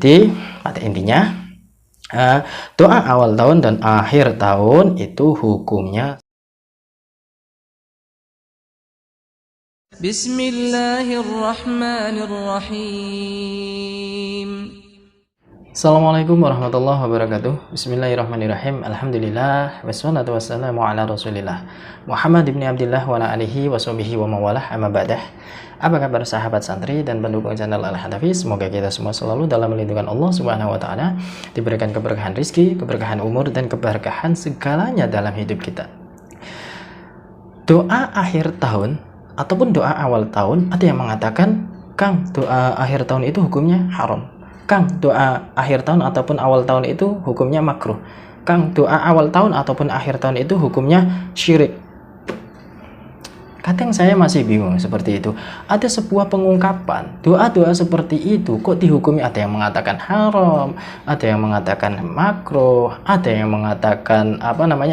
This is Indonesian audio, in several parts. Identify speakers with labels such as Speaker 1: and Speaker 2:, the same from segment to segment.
Speaker 1: Jadi pada intinya doa awal tahun dan akhir tahun itu hukumnya
Speaker 2: Bismillahirrahmanirrahim.
Speaker 1: Assalamualaikum warahmatullahi wabarakatuh. Bismillahirrahmanirrahim. Alhamdulillah wassalatu wassalamu ala Rasulillah Muhammad ibn Abdillah wa ala alihi wa sahbihi wa mawalah amma ba'dah. Apa kabar sahabat santri dan pendukung channel Al-Hanafi? Semoga kita semua selalu dalam lindungan Allah Subhanahu wa taala, diberikan keberkahan rizki, keberkahan umur dan keberkahan segalanya dalam hidup kita. Doa akhir tahun ataupun doa awal tahun, ada yang mengatakan, "Kang, doa akhir tahun itu hukumnya haram." "Kang, doa akhir tahun ataupun awal tahun itu hukumnya makruh." "Kang, doa awal tahun ataupun akhir tahun itu hukumnya syirik." Kadang saya masih bingung seperti itu. Ada sebuah pengungkapan, doa-doa seperti itu kok dihukumi, ada yang mengatakan haram, ada yang mengatakan makruh, ada yang mengatakan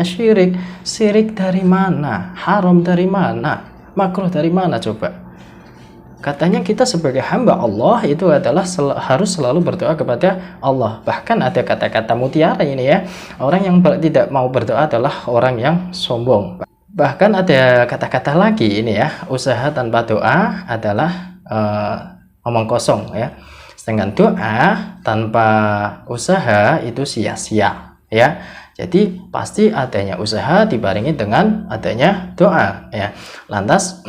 Speaker 1: syirik. Syirik dari mana? Haram dari mana? Makruh dari mana coba? Katanya kita sebagai hamba Allah itu adalah harus selalu berdoa kepada Allah. Bahkan ada kata-kata mutiara ini ya. Orang yang tidak mau berdoa adalah orang yang sombong. Bahkan ada kata-kata lagi ini ya. Usaha tanpa doa adalah omong kosong ya. Sedangkan doa tanpa usaha itu sia-sia ya. Jadi pasti adanya usaha dibarengi dengan adanya doa ya. Lantas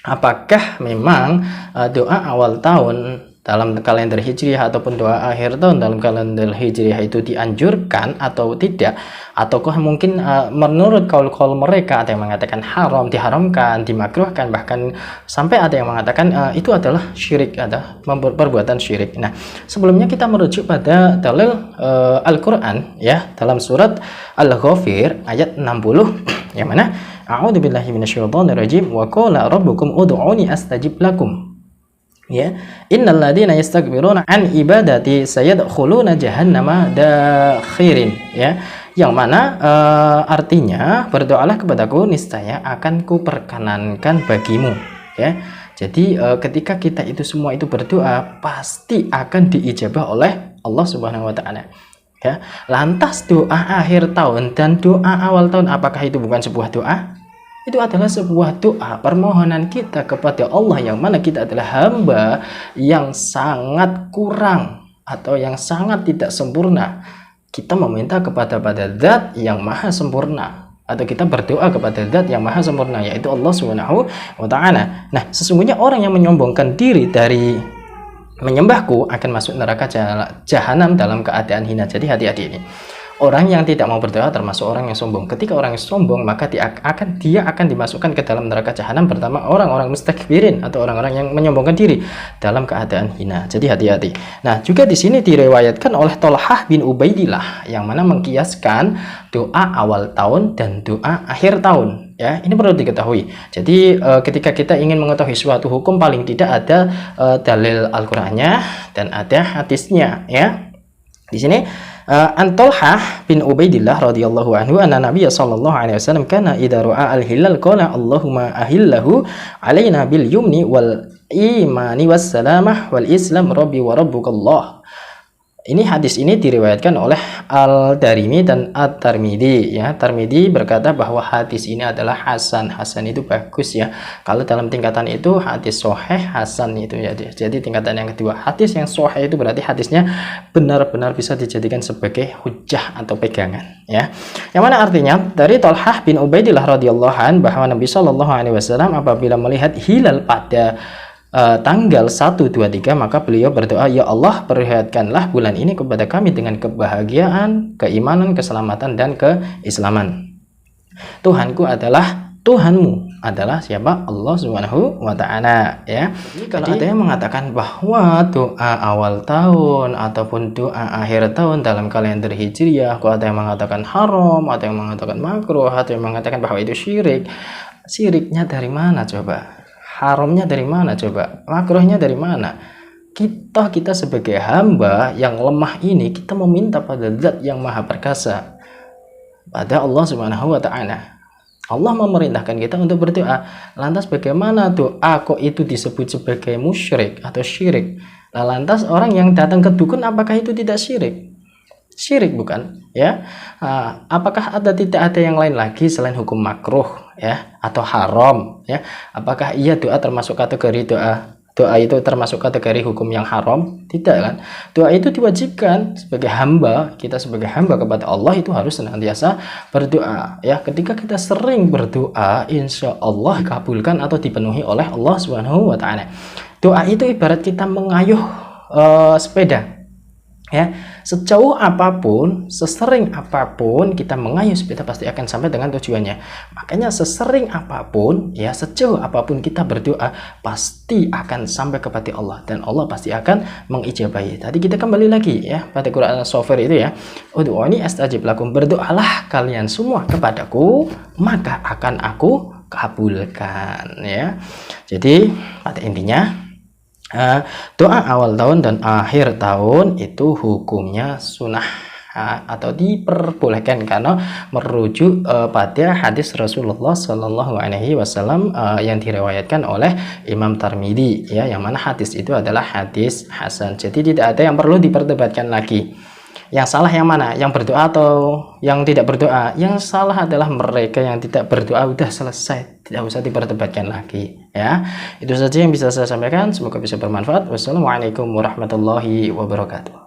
Speaker 1: apakah memang doa awal tahun dalam kalender Hijriah ataupun doa akhir tahun dalam kalender Hijriah itu dianjurkan atau tidak? Ataukah mungkin menurut kaul-kaul mereka ada yang mengatakan haram, diharamkan, dimakruhkan, bahkan sampai ada yang mengatakan itu adalah syirik, ada perbuatan syirik. Nah, sebelumnya kita merujuk pada dalil Al-Qur'an ya, dalam surat Al-Ghafir ayat 60 yang mana a'udzubillahi minasyaitonirrajim wa qala rabbukum ud'uni astajib lakum. Ya, innal ladzina yastakbiruna an ibadati sayadkhuluna jahannama dakhirin ya, yang mana artinya berdoalah kepadaku niscaya akan kuperkenankan bagimu ya. Jadi ketika kita itu semua itu berdoa pasti akan diijabah oleh Allah Subhanahu wa taala ya. Lantas doa akhir tahun dan doa awal tahun, apakah itu bukan sebuah doa? Itu adalah sebuah doa, permohonan kita kepada Allah, yang mana kita adalah hamba yang sangat kurang atau yang sangat tidak sempurna. Kita meminta kepada zat yang maha sempurna, atau kita berdoa kepada zat yang maha sempurna, yaitu Allah Subhanahu wa taala. Nah, sesungguhnya orang yang menyombongkan diri dari menyembahku akan masuk neraka jahanam dalam keadaan hina. Jadi hati-hati ini. Orang yang tidak mau berdoa termasuk orang yang sombong. Ketika orang yang sombong, maka dia akan dimasukkan ke dalam neraka jahanam. Pertama, orang-orang mustakbirin atau orang-orang yang menyombongkan diri dalam keadaan hina. Jadi hati-hati. Nah, juga di sini direwayatkan oleh Thalhah bin Ubaidillah yang mana mengkiaskan doa awal tahun dan doa akhir tahun. Ya, ini perlu diketahui. Jadi ketika kita ingin mengetahui suatu hukum, paling tidak ada dalil Al-Qur'annya dan ada hadisnya ya. Di sini An Thalhah bin Ubaidillah radhiyallahu anhu anna Nabiy sallallahu alaihi wasallam kana idza ra'a al-hilal qala Allahumma ahillahu alaina bil yumni wal imani was salamah wal islam rabbi wa rabbukallah. Ini hadis ini diriwayatkan oleh Al-Darimi dan At-Tirmidzi ya. Tirmidzi berkata bahwa hadis ini adalah hasan. Hasan itu bagus ya. Kalau dalam tingkatan itu hadis sahih, hasan itu ya. Jadi tingkatan yang kedua, hadis yang sahih itu berarti hadisnya benar-benar bisa dijadikan sebagai hujjah atau pegangan ya. Yang mana artinya dari Thalhah bin Ubaidillah radhiyallahu an bahwa Nabi sallallahu alaihi wasallam apabila melihat hilal pada tanggal 1, 2, 3, maka beliau berdoa, "Ya Allah, perlihatkanlah bulan ini kepada kami dengan kebahagiaan, keimanan, keselamatan, dan keislaman. Tuhanku adalah Tuhanmu adalah siapa? Allah Subhanahu wa ta'ala." Ya. Jadi kalau ada yang mengatakan bahwa doa awal tahun ataupun doa akhir tahun dalam kalender Hijriah, kok ada yang mengatakan haram, ada yang mengatakan makruh, ada yang mengatakan bahwa itu syirik. Syiriknya dari mana coba? Haramnya dari mana coba? Makruhnya dari mana? Kita sebagai hamba yang lemah ini, kita meminta pada zat yang maha perkasa, pada Allah Subhanahu wa ta'ala. Allah memerintahkan kita untuk berdoa. Lantas bagaimana doa kok itu disebut sebagai musyrik atau syirik? Lah lantas orang yang datang ke dukun apakah itu tidak syirik? Syirik bukan? Ya. Apakah tidak ada yang lain lagi selain hukum makruh ya atau haram ya? Apakah iya doa termasuk kategori doa itu termasuk kategori hukum yang haram? Tidak kan? Doa itu diwajibkan sebagai hamba, kita sebagai hamba kepada Allah itu harus senantiasa berdoa ya. Ketika kita sering berdoa, insya Allah kabulkan atau dipenuhi oleh Allah Subhanahu wa taala. Doa itu ibarat kita mengayuh sepeda ya, sejauh apapun, sesering apapun kita mengayuh sepeda pasti akan sampai dengan tujuannya. Makanya sesering apapun ya, sejauh apapun kita berdoa pasti akan sampai kepada Allah dan Allah pasti akan mengijabahi. Tadi kita kembali lagi ya pada Quran software itu ya, ud'uuni astajib lakum, berdoalah kalian semua kepadaku maka akan aku kabulkan ya. Jadi pada intinya doa awal tahun dan akhir tahun itu hukumnya sunnah atau diperbolehkan karena merujuk pada hadis Rasulullah Shallallahu Alaihi Wasallam yang diriwayatkan oleh Imam Tirmidzi ya, yang mana hadis itu adalah hadis hasan. Jadi tidak ada yang perlu diperdebatkan lagi. Yang salah yang mana? Yang berdoa atau yang tidak berdoa? Yang salah adalah mereka yang tidak berdoa. Udah selesai, tidak usah diperdebatkan lagi ya. Itu saja yang bisa saya sampaikan, semoga bisa bermanfaat. Wassalamualaikum warahmatullahi wabarakatuh.